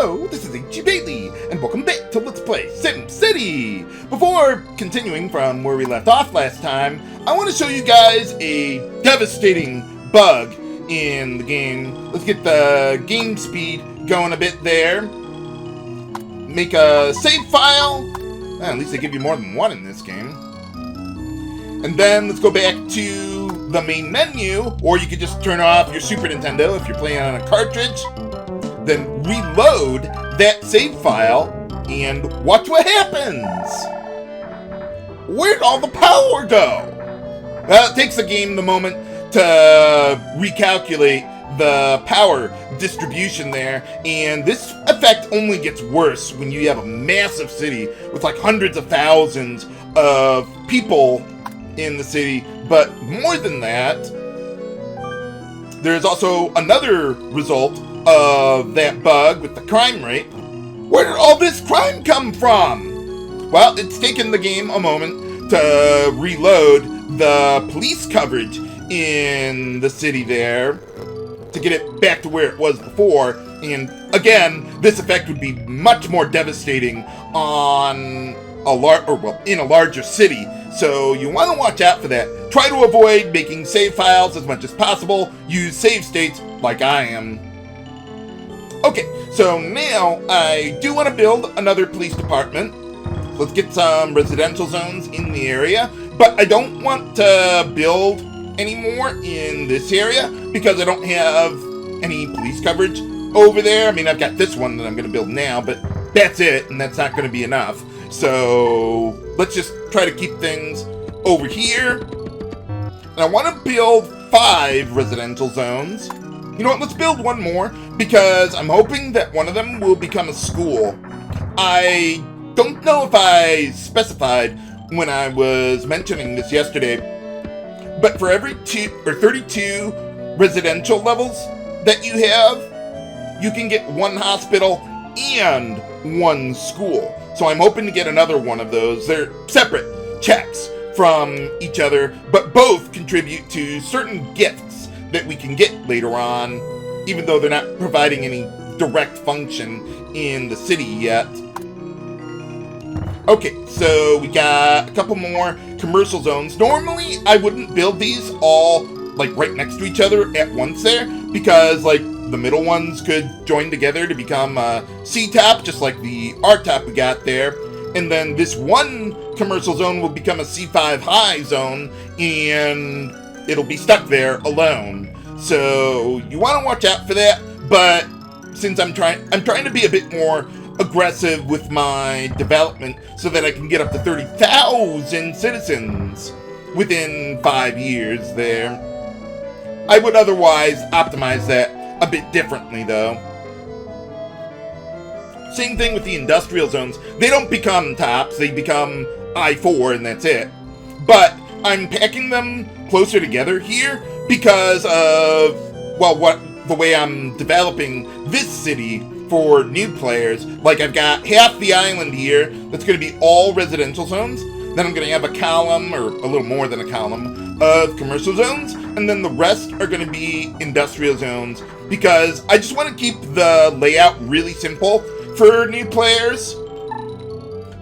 Hello, this is H.G. Bailey, and welcome back to Let's Play SimCity! Before continuing from where we left off last time, I want to show you guys a devastating bug in the game. Let's get the game speed going a bit there. Make a save file. Well, at least they give you more than one in this game. And then let's go back to the main menu, or you could just turn off your Super Nintendo if you're playing on a cartridge. Then reload that save file and watch what happens. Where'd all the power go? Well, it takes the game the moment to recalculate the power distribution there, and this effect only gets worse when you have a massive city with like hundreds of thousands of people in the city. But more than that, there's also another result of that bug with the crime rate. Where did all this crime come from? Well, it's taken the game a moment to reload the police coverage in the city there to get it back to where it was before. And again, this effect would be much more devastating on in a larger city. So you want to watch out for that. Try to avoid making save files as much as possible. Use save states like I am. Okay, so now I do want to build another police department. So let's get some residential zones in the area. But I don't want to build any more in this area because I don't have any police coverage over there. I mean, I've got this one that I'm going to build now, but that's it, and that's not going to be enough. So let's just try to keep things over here. And I want to build 5 residential zones. You know what, let's build one more, because I'm hoping that one of them will become a school. I don't know if I specified when I was mentioning this yesterday, but for every 32 residential levels that you have, you can get 1 hospital and 1 school. So I'm hoping to get another one of those. They're separate checks from each other, but both contribute to certain gifts that we can get later on, even though they're not providing any direct function in the city yet. Okay, so we got a couple more commercial zones. Normally, I wouldn't build these all like right next to each other at once there, because like the middle ones could join together to become a C-top, just like the R-top we got there. And then this one commercial zone will become a C5 high zone, and it'll be stuck there alone. So you want to watch out for that. But since I'm trying to be a bit more aggressive with my development so that I can get up to 30,000 citizens within 5 years there. I would otherwise optimize that a bit differently though. Same thing with the industrial zones. They don't become tops, they become I4 and that's it. But I'm packing them closer together here because of, well, the way I'm developing this city for new players. Like, I've got half the island here that's going to be all residential zones. Then I'm going to have a column, or a little more than a column, of commercial zones. And then the rest are going to be industrial zones, because I just want to keep the layout really simple for new players.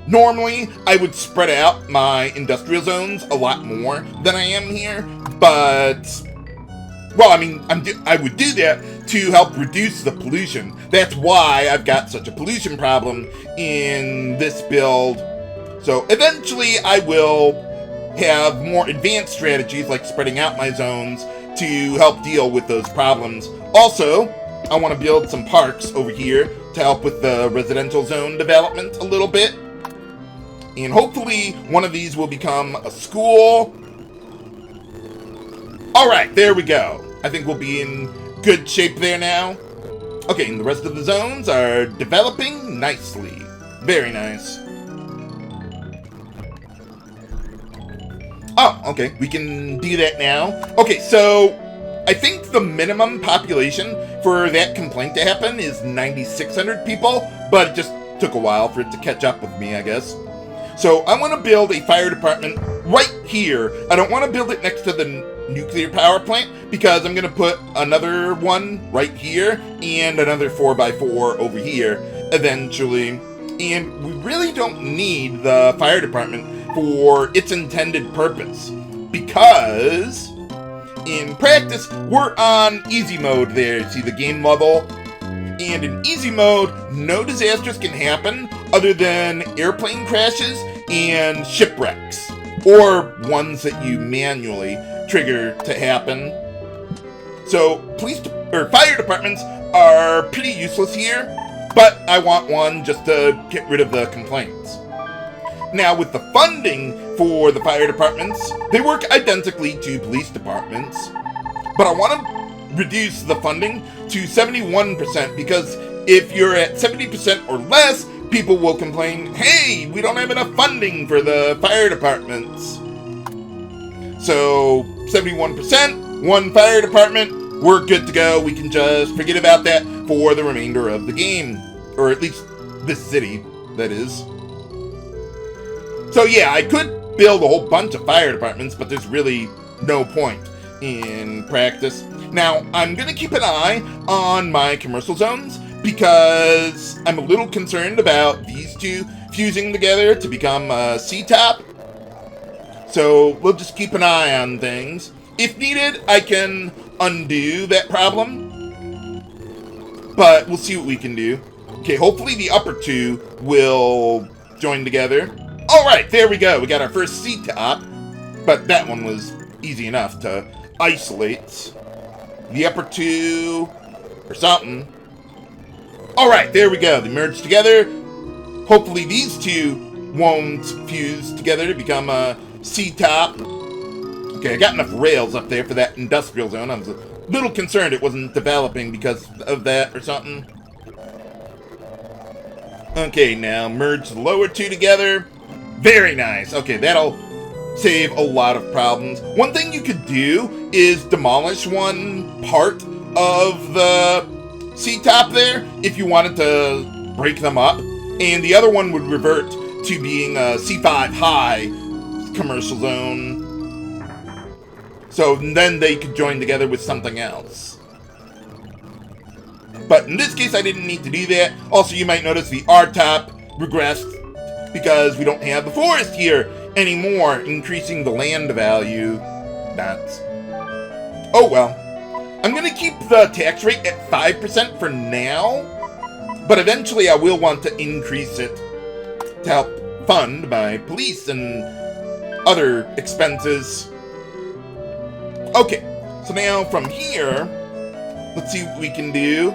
Normally, I would spread out my industrial zones a lot more than I am here, but, well, I mean, I would do that to help reduce the pollution. That's why I've got such a pollution problem in this build. So eventually I will have more advanced strategies like spreading out my zones to help deal with those problems. Also, I want to build some parks over here to help with the residential zone development a little bit. And hopefully one of these will become a school. Alright, there we go. I think we'll be in good shape there now. Okay, and the rest of the zones are developing nicely. Very nice. Oh, okay, we can do that now. Okay, so I think the minimum population for that complaint to happen is 9,600 people, but it just took a while for it to catch up with me, I guess. So I want to build a fire department right here. I don't want to build it next to the nuclear power plant because I'm going to put another one right here and another 4x4 over here eventually. And we really don't need the fire department for its intended purpose because in practice we're on easy mode there. See the game level? And in easy mode, no disasters can happen other than airplane crashes and shipwrecks, or ones that you manually trigger to happen. So fire departments are pretty useless here, but I want one just to get rid of the complaints. Now, with the funding for the fire departments, they work identically to police departments, but I want to reduce the funding to 71% because if you're at 70% or less, people will complain, hey, we don't have enough funding for the fire departments. So 71%, one fire department, we're good to go. We can just forget about that for the remainder of the game, or at least this city, that is. So yeah, I could build a whole bunch of fire departments, but there's really no point in practice. Now, I'm going to keep an eye on my commercial zones because I'm a little concerned about these two fusing together to become a C-top. So we'll just keep an eye on things. If needed, I can undo that problem, but we'll see what we can do. Okay, hopefully the upper two will join together. All right, there we go. We got our first C-top, but that one was easy enough to isolate. The upper two, or something. Alright, there we go. They merged together. Hopefully these two won't fuse together to become a C-top. Okay, I got enough rails up there for that industrial zone. I was a little concerned it wasn't developing because of that or something. Okay, now merge the lower two together. Very nice. Okay, that'll save a lot of problems. One thing you could do is demolish one part of the C-top there if you wanted to break them up, and the other one would revert to being a C5 high commercial zone. So then they could join together with something else. But in this case, I didn't need to do that. Also, you might notice the R-top regressed because we don't have the forest here anymore, increasing the land value. That's... oh well. I'm going to keep the tax rate at 5% for now, but eventually I will want to increase it to help fund my police and other expenses. Okay, so now from here, let's see what we can do.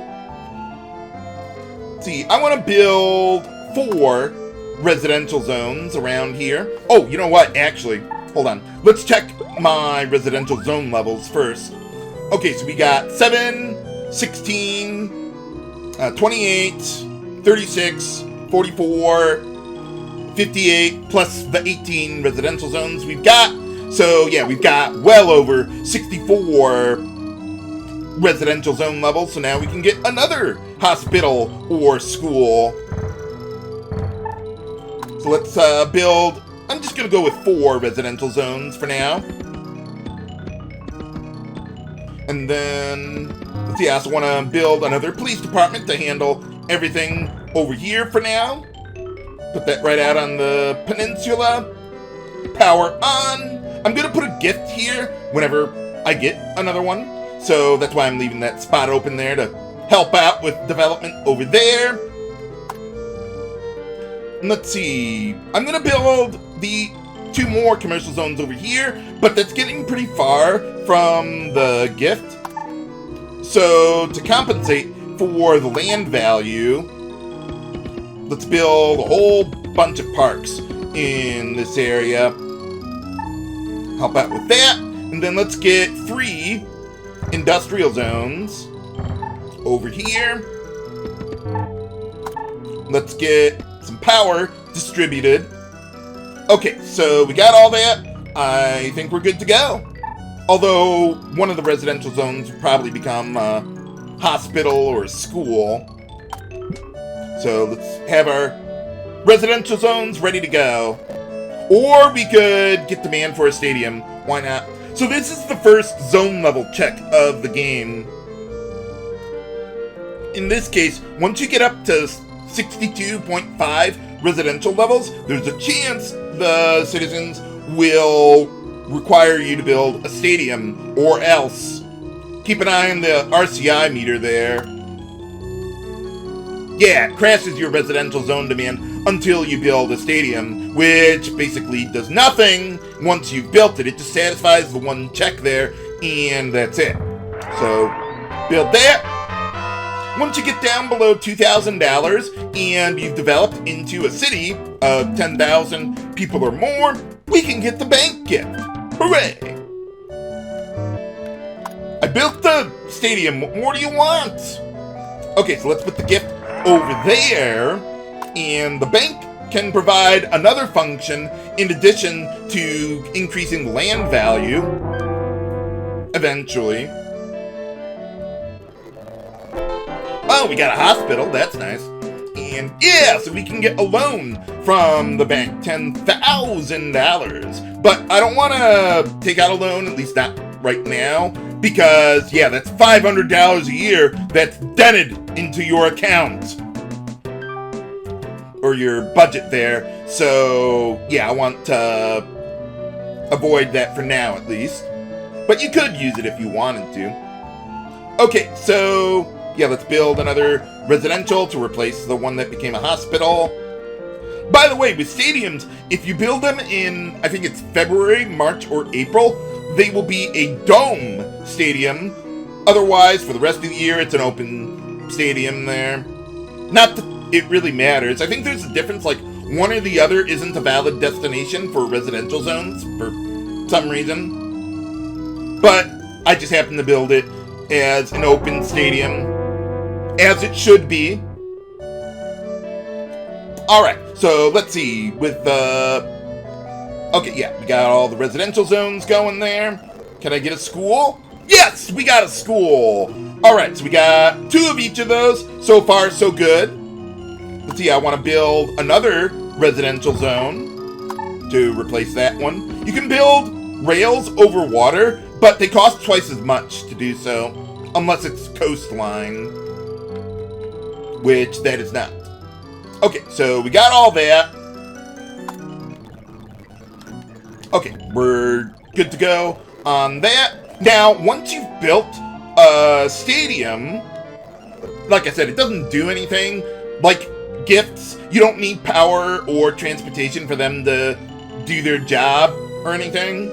Let's see, I want to build 4 residential zones around here. Oh, you know what? Actually, hold on. Let's check my residential zone levels first. Okay, so we got 7, 16, 28, 36, 44, 58, plus the 18 residential zones we've got. So, yeah, we've got well over 64 residential zone levels. So now we can get another hospital or school. So let's build... I'm just going to go with 4 residential zones for now. And then, let's see, I also want to build another police department to handle everything over here for now. Put that right out on the peninsula. Power on. I'm going to put a gift here whenever I get another one. So that's why I'm leaving that spot open there to help out with development over there. And let's see. I'm going to build the 2 more commercial zones over here, but that's getting pretty far from the gift. So to compensate for the land value, let's build a whole bunch of parks in this area. Help out with that. And then let's get 3 industrial zones over here. Let's get some power distributed. Okay, so we got all that. I think we're good to go. Although one of the residential zones would probably become a hospital or a school. So let's have our residential zones ready to go. Or we could get demand for a stadium. Why not? So this is the first zone level check of the game. In this case, once you get up to 62.5 residential levels, there's a chance the citizens will require you to build a stadium, or else. Keep an eye on the RCI meter there. Yeah, it crashes your residential zone demand until you build a stadium, which basically does nothing once you've built it. It just satisfies the one check there, and that's it. So, build that. Once you get down below $2,000 and you've developed into a city of 10,000 people or more, we can get the bank gift. Hooray! I built the stadium. What more do you want? Okay, so let's put the gift over there, and the bank can provide another function in addition to increasing land value eventually. Oh, we got a hospital. That's nice. And yeah, so we can get a loan from the bank, $10,000. But I don't want to take out a loan, at least not right now, because yeah, that's $500 a year that's dented into your account or your budget there. So yeah, I want to avoid that for now at least. But you could use it if you wanted to. Okay, so yeah, let's build another residential to replace the one that became a hospital. By the way, with stadiums, if you build them in, I think it's February, March, or April, they will be a dome stadium. Otherwise, for the rest of the year, it's an open stadium there. Not that it really matters. I think there's a difference, like one or the other isn't a valid destination for residential zones for some reason. But I just happen to build it as an open stadium, as it should be. Alright, so let's see, with the... Okay, yeah, we got all the residential zones going there. Can I get a school? Yes, we got a school! Alright, so we got 2 of each of those. So far, so good. Let's see, I want to build another residential zone to replace that one. You can build rails over water, but they cost twice as much to do so, unless it's coastline, which that is not. Okay, so we got all that. Okay, we're good to go on that. Now, once you've built a stadium, like I said, it doesn't do anything. Like gifts, you don't need power or transportation for them to do their job or anything.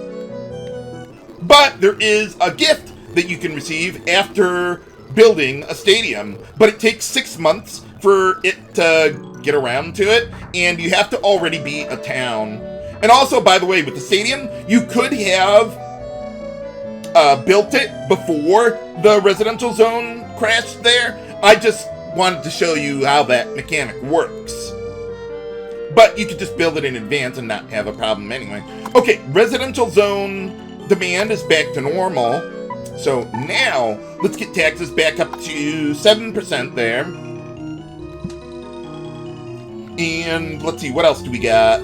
But there is a gift that you can receive after building a stadium. But it takes 6 months for it to get around to it, and you have to already be a town. And also, by the way, with the stadium, you could have built it before the residential zone crashed there. I just wanted to show you how that mechanic works. But you could just build it in advance and not have a problem anyway. Okay, residential zone demand is back to normal. So now, let's get taxes back up to 7% there. And let's see, what else do we got?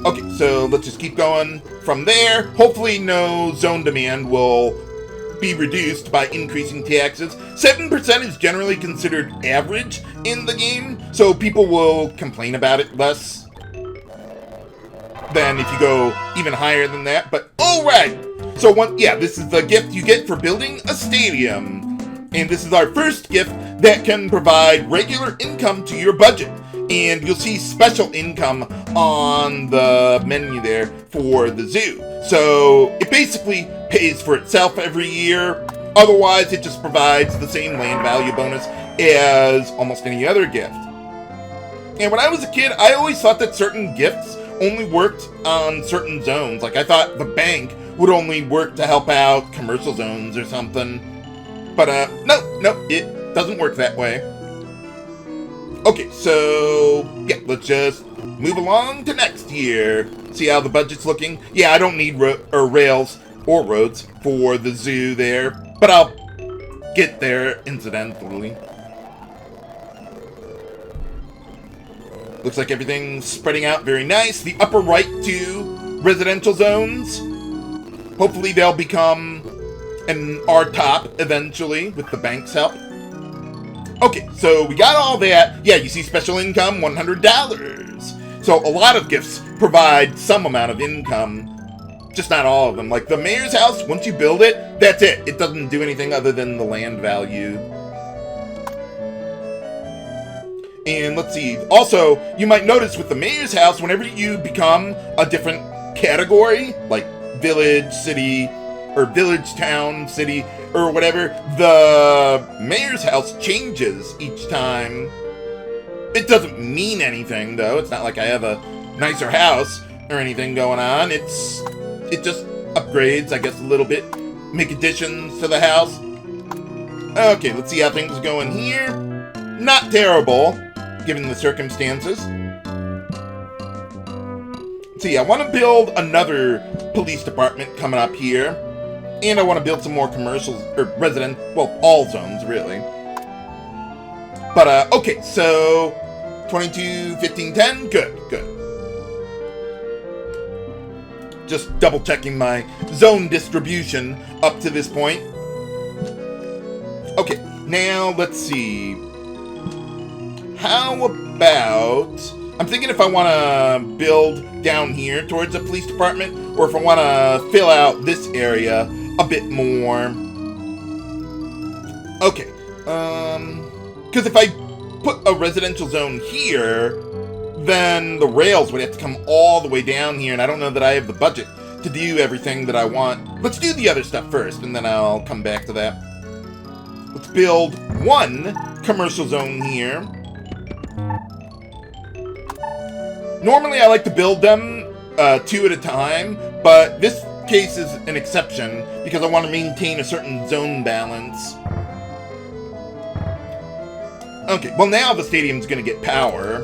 Okay, so let's just keep going from there. Hopefully no zone demand will be reduced by increasing taxes. 7% is generally considered average in the game, so people will complain about it less than if you go even higher than that. But alright! So this is the gift you get for building a stadium. And this is our first gift that can provide regular income to your budget. And you'll see special income on the menu there for the zoo. So it basically pays for itself every year. Otherwise, it just provides the same land value bonus as almost any other gift. And when I was a kid, I always thought that certain gifts only worked on certain zones. Like I thought the bank would only work to help out commercial zones or something. But no, it doesn't work that way. Okay, so yeah, let's just move along to next year. See how the budget's looking? Yeah, I don't need rails or roads for the zoo there, but I'll get there incidentally. Looks like everything's spreading out very nice. The upper right 2 residential zones. Hopefully they'll become an R-top eventually with the bank's help. Okay, so we got all that. Yeah, you see special income, $100. So a lot of gifts provide some amount of income, just not all of them. Like the mayor's house, once you build it, that's it. It doesn't do anything other than the land value. And let's see. Also, you might notice with the mayor's house, whenever you become a different category, like village, city, or village, town, city, or whatever, the mayor's house changes each time. It doesn't mean anything, though. It's not like I have a nicer house or anything going on. It just upgrades, I guess, a little bit. Make additions to the house. Okay, let's see how things are going here. Not terrible, given the circumstances. See, I want to build another police department coming up here. And I want to build some more commercials, or resident, well, all zones, really. But, okay, so 22, 15, 10, good. Just double checking my zone distribution up to this point. Okay, now let's see. How about, I'm thinking if I want to build down here towards the police department, or if I want to fill out this area a bit more. Okay, because if I put a residential zone here, then the rails would have to come all the way down here, and I don't know that I have the budget to do everything that I want. Let's do the other stuff first, and then I'll come back to that. Let's build one commercial zone here. Normally I like to build them two at a time, but this case is an exception because I want to maintain a certain zone balance. Okay, well now the stadium's going to get power.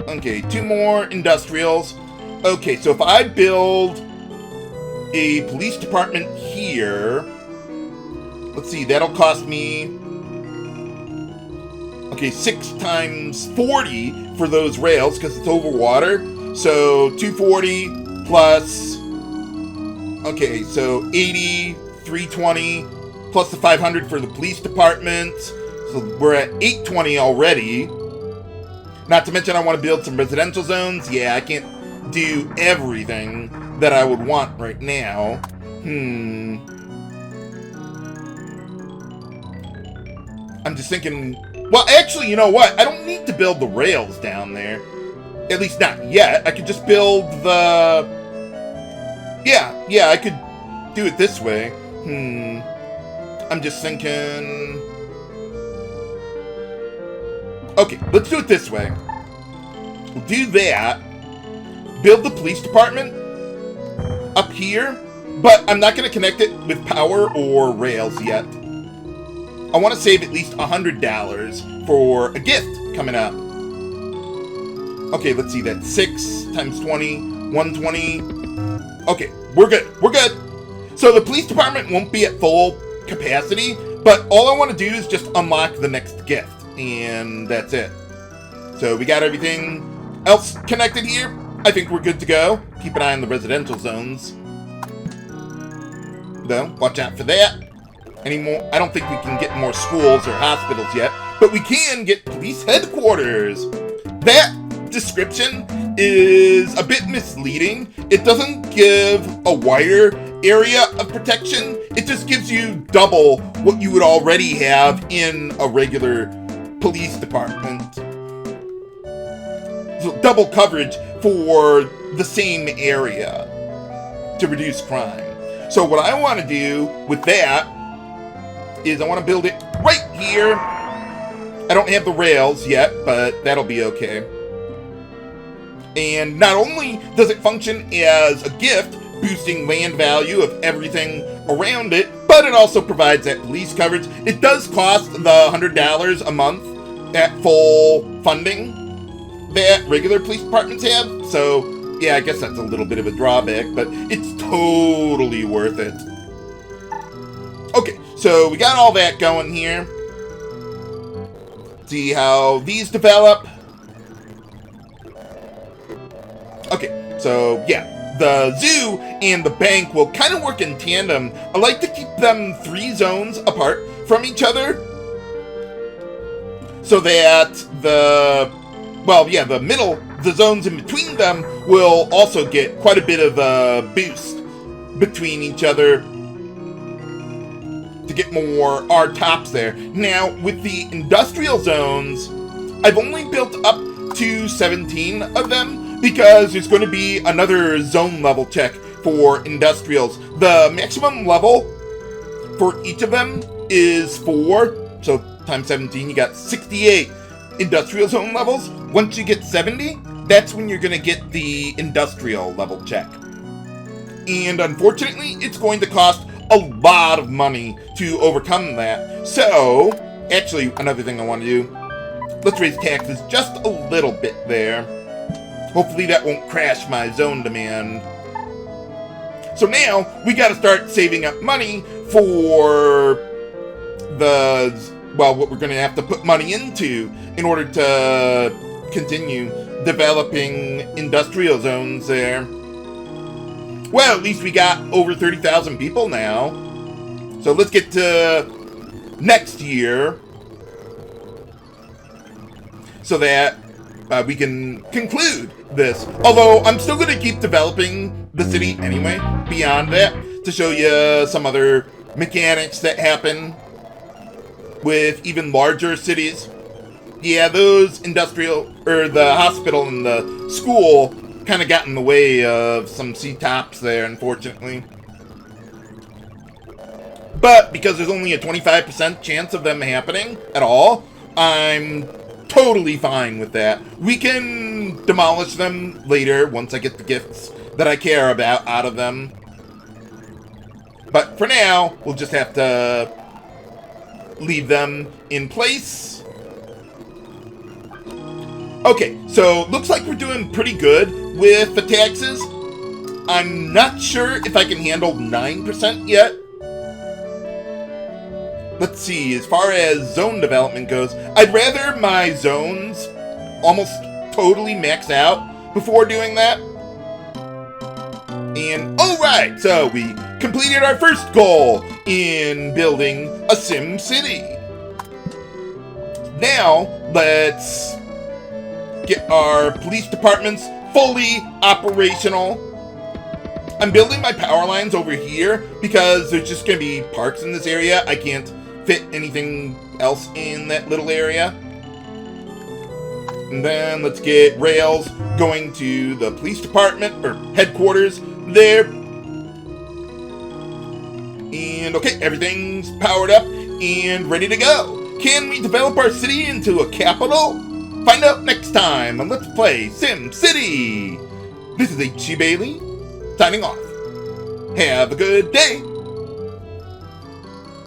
Okay, 2 more industrials. Okay, so if I build a police department here, let's see, that'll cost me, okay, 6 times 40 for those rails because it's over water. So 240 plus, okay, so 80, 320 plus the 500 for the police department. So we're at 820 already. Not to mention I want to build some residential zones. Yeah, I can't do everything that I would want right now. I'm just thinking, well, actually, you know what? I don't need to build the rails down there. At least not yet. I could just build the... Yeah, I could do it this way. I'm just thinking... Okay, let's do it this way. We'll do that. Build the police department up here, but I'm not going to connect it with power or rails yet. I want to save at least $100 for a gift coming up. Okay, let's see, that's 6 times 20, 120. Okay, we're good. So the police department won't be at full capacity, but all I want to do is just unlock the next gift. And that's it. So we got everything else connected here. I think we're good to go. Keep an eye on the residential zones, though. Watch out for that. Anymore? I don't think we can get more schools or hospitals yet, but we can get police headquarters. That description is a bit misleading. It doesn't give a wider area of protection. It just gives you double what you would already have in a regular police department. So double coverage for the same area to reduce crime. So what I want to do with that is I want to build it right here. I don't have the rails yet, but that'll be okay. And not only does it function as a gift, boosting land value of everything around it, but it also provides that police coverage. It does cost the $100 a month at full funding that regular police departments have. So, yeah, I guess that's a little bit of a drawback, but it's totally worth it. Okay, so we got all that going here. See how these develop. Okay, So, yeah. The zoo and the bank will kind of work in tandem. I like to keep them 3 zones apart from each other, so that the zones in between them will also get quite a bit of a boost between each other to get more R tops there. Now, with the industrial zones, I've only built up to 17 of them, because there's going to be another zone level check for industrials. The maximum level for each of them is 4, so times 17, you got 68 industrial zone levels. Once you get 70, that's when you're going to get the industrial level check. And unfortunately, it's going to cost a lot of money to overcome that. So, actually, another thing I want to do, let's raise taxes just a little bit there. Hopefully that won't crash my zone demand. So now, we gotta start saving up money for what we're gonna have to put money into in order to continue developing industrial zones there. Well, at least we got over 30,000 people now. So let's get to next year, so that we can conclude this. Although, I'm still going to keep developing the city anyway, beyond that, to show you some other mechanics that happen with even larger cities. Yeah, those the hospital and the school kind of got in the way of some C-tops there, unfortunately. But because there's only a 25% chance of them happening at all, I'm totally fine with that. We can demolish them later once I get the gifts that I care about out of them. But for now, we'll just have to leave them in place. Okay, so looks like we're doing pretty good with the taxes. I'm not sure if I can handle 9% yet. Let's see, as far as zone development goes, I'd rather my zones almost totally max out before doing that. And, alright, so we completed our first goal in building a SimCity. Now, let's get our police departments fully operational. I'm building my power lines over here because there's just going to be parks in this area. I can't fit anything else in that little area. And then let's get rails going to the police department, or headquarters there. And okay, everything's powered up and ready to go. Can we develop our city into a capital? Find out next time on Let's Play SimCity. This is H.C. Bailey, signing off. Have a good day.